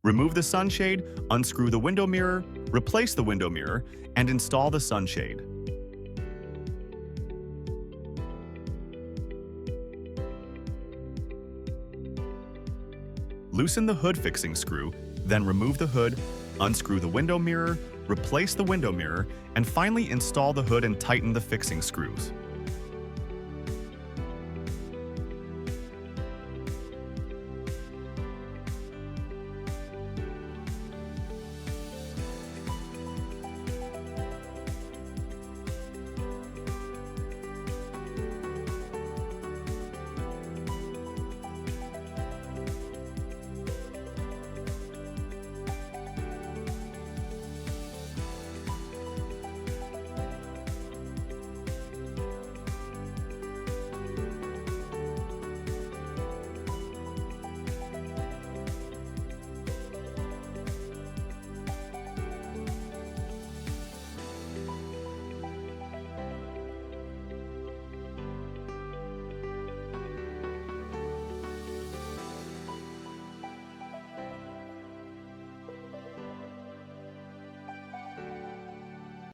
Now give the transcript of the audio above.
Remove the sunshade, unscrew the window mirror, replace the window mirror, and install the sunshade. Loosen the hood fixing screw, then remove the hood, unscrew the window mirror, replace the window mirror, and finally install the hood and tighten the fixing screws.